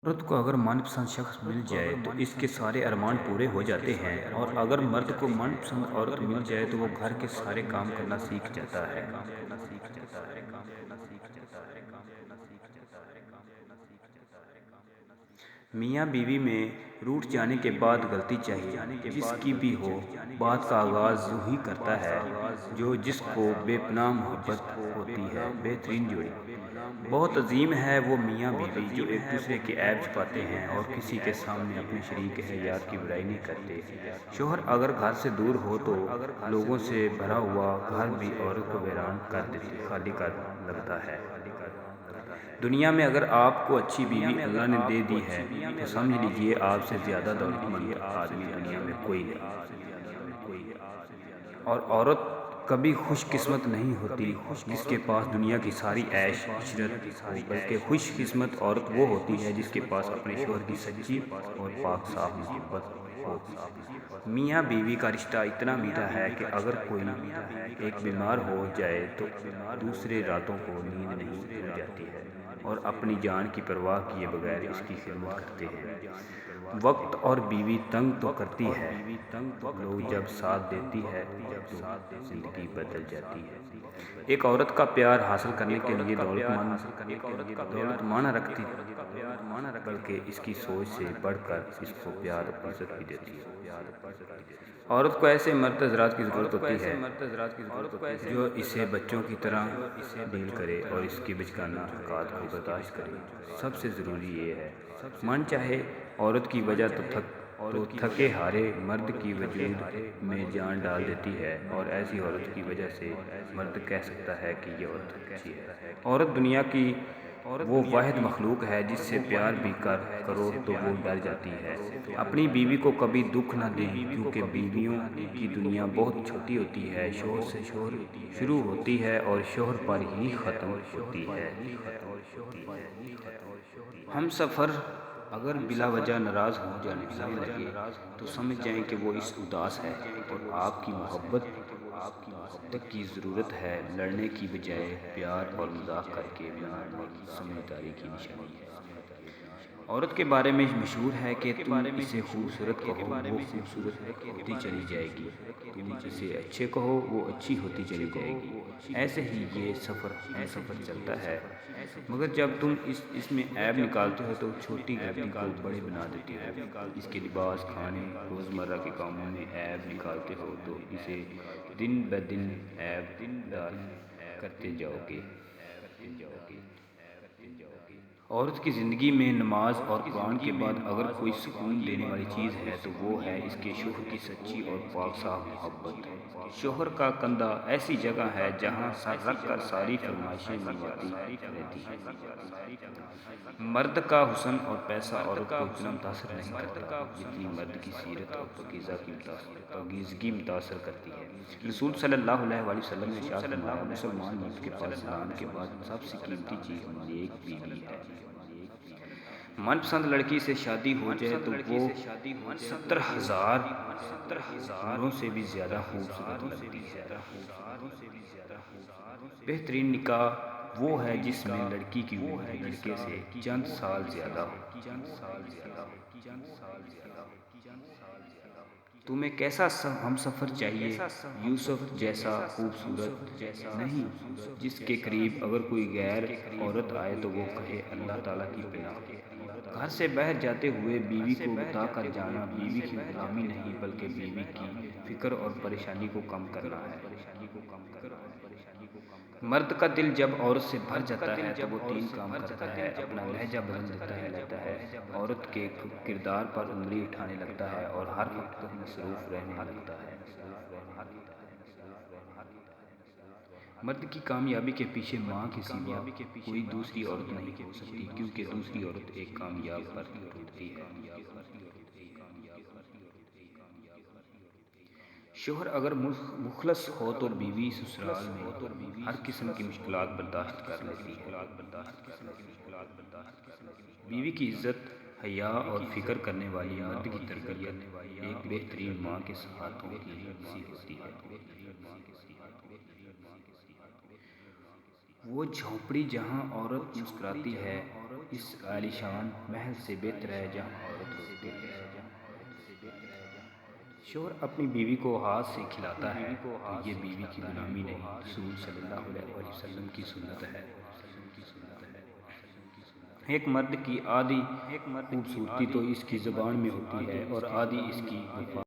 عورت کو اگر من پسند شخص مل جائے تو اس کے سارے ارمان پورے ہو جاتے ہیں، اور اگر مرد کو من پسند عورت مل جائے تو وہ گھر کے سارے کام کرنا سیکھ جاتا ہے۔ میاں بیوی میں روٹھ جانے کے بعد غلطی چاہیے، جس کی بھی ہو، بات کا آغاز یوں ہی کرتا ہے جو جس کو بے پناہ محبت ہوتی ہے۔ بہترین جوڑی بہت عظیم ہے وہ میاں بیوی جو ایک دوسرے کے عیب چھپاتے ہیں اور کسی کے سامنے اپنے شریک حیات کی برائی نہیں کرتے۔ شوہر اگر گھر سے دور ہو تو لوگوں سے بھرا ہوا گھر بھی عورت کو ویران کر دیتی، خالی کر لگتا ہے۔ دنیا میں اگر آپ کو اچھی بیوی اللہ نے دے دی ہے تو سمجھ لیجئے آپ سے زیادہ دولت مند آدمی دنیا میں کوئی نہیں۔ اور عورت کبھی خوش قسمت نہیں ہوتی جس کے پاس دنیا کی ساری عیش عشرت ہو، بلکہ خوش قسمت عورت وہ ہوتی ہے جس کے پاس اپنے شوہر کی سچی اور پاک صاف محبت ہو۔ میاں بیوی کا رشتہ اتنا میٹھا ہے کہ اگر کوئی ایک بیمار ہو جائے تو دوسرے راتوں کو نیند نہیں کھل جاتی ہے اور اپنی جان کی پرواہ کیے بغیر اس کی خدمت کرتے ہیں۔ وقت اور بیوی تنگ تو کرتی ہے، لوگ جب ساتھ دیتی ہے تو زندگی بدل جاتی ہے۔ ایک عورت کا پیار حاصل کرنے کے لیے دولت معنی رکھتی بلکہ اس کی سوچ سے بڑھ کر اس کو پیار اور عزت بھی دیتی ہے۔ عورت کو ایسے مرد حضرات کی ضرورت ہوتی ہے جو اسے بچوں کی طرح ڈیل کرے اور اس کی بچگانہ حرکات کو برداشت کرے۔ سب سے ضروری یہ ہے، من چاہے عورت کی وجہ تو تھکے ہارے مرد کی وجود میں جان ڈال دیتی ہے، اور ایسی عورت کی وجہ سے مرد کہہ سکتا ہے کہ یہ عورت اچھی ہے۔ عورت دنیا کی وہ واحد مخلوق ہے جس سے پیار بھی کرو تو وہ ڈر جاتی ہے۔ اپنی بیوی کو کبھی دکھ نہ دیں کیونکہ بیویوں کی دنیا بہت چھوٹی ہوتی ہے، شوہر سے شروع ہوتی ہے اور شوہر پر ہی ختم ہوتی ہے۔ ہم سفر اگر بلا وجہ ناراض ہو جانے لگے تو سمجھ جائیں کہ وہ اس اداس ہے اور آپ کی محبت تک کی ضرورت ہے۔ لڑنے کی بجائے پیار اور مذاق کر کے منانا سمجھداری کی نشانی ہے۔ عورت کے بارے میں مشہور ہے کہ تم اسے خوبصورت کہو وہ خوبصورت ہوتی چلی جائے گی، تم اسے اچھے کہو وہ اچھی ہوتی چلی جائے گی۔ ایسے ہی یہ ہم سفر چلتا ہے، مگر جب تم اس میں عیب نکالتے ہو تو چھوٹی غلطی کو بڑے بنا دیتے ہو۔ اس کے لباس، کھانے، روزمرہ کے کاموں میں عیب نکالتے ہو تو اسے دن بدن عیب دار کرتے جاؤ گے۔ عورت کی زندگی میں نماز اور قرآن کے بعد اگر کوئی سکون دینے والی چیز ہے تو وہ ہے اس کے شوہر کی سچی اور پاک صاف محبت۔ شوہر کا کندھا ایسی جگہ ہے جہاں سر رکھ کر ساری فرمائشیں مل جاتی رہتی ہیں۔ مرد کا حسن اور پیسہ عورت کو اتنا متاثر نہیں کرتا جتنی مرد کی سیرت اور پاکیزگی متاثر کرتی ہے۔ رسول صلی اللہ علیہ وآلہ وسلم نے ارشاد فرمایا، مسلمان مرد کے پاس زنان کے بعد سب سے قیمتی چیز نیک بیوی ہے۔ من پسند لڑکی سے شادی ہو جائے تو وہ 70,000 حوروں سے بھی زیادہ خوبصورت لگتی ہے۔ بہترین نکاح وہ ہے جس میں لڑکی کی عمر لڑکے سے چند سال زیادہ ہو۔ تمہیں کیسا ہمسفر چاہیے؟ یوسف جیسا خوبصورت نہیں جس کے قریب اگر کوئی غیر عورت آئے تو وہ کہے اللہ تعالیٰ کی پناہ۔ گھر سے باہر جاتے ہوئے بیوی کو بتا کر جانا بیوی کی غلامی نہیں بلکہ بیوی کی فکر اور پریشانی کو کم کرنا ہے۔ مرد کا دل جب عورت سے بھر جاتا ہے تو وہ تین کام کرتا ہے، اپنا لہجہ بدل لیتا ہے، عورت کے کردار پر انگلی اٹھانے لگتا ہے اور ہر وقت مصروف رہنے لگتا ہے۔ مرد کی کامیابی کے پیچھے ماں کے سوا کوئی دوسری عورت نہیں ہو سکتی کیونکہ دوسری عورت ایک کامیاب پر ٹوٹتی ہے۔ شوہر اگر مخلص ہو تو بیوی سسرال میں ہر قسم کی مشکلات برداشت کر لیتی ہے۔ بیوی کی عزت، حیا اور فکر کرنے والی مرد کی تربیت ایک بہترین ماں کے ہاتھوں کی سی ہوتی ہے۔ وہ جھونپڑی جہاں عورت مسکراتی ہے اس عالیشان محل سے بہتر ہے جہاں عورت روتی ہے۔ شوہر اپنی بیوی کو ہاتھ سے کھلاتا ہے تو یہ بیوی کی غلامی نہیں، رسول صلی اللہ علیہ وسلم کی سنت ہے۔ ایک مرد کی آدھی خوبصورتی تو اس کی زبان میں ہوتی ہے اور آدھی اس کی وفا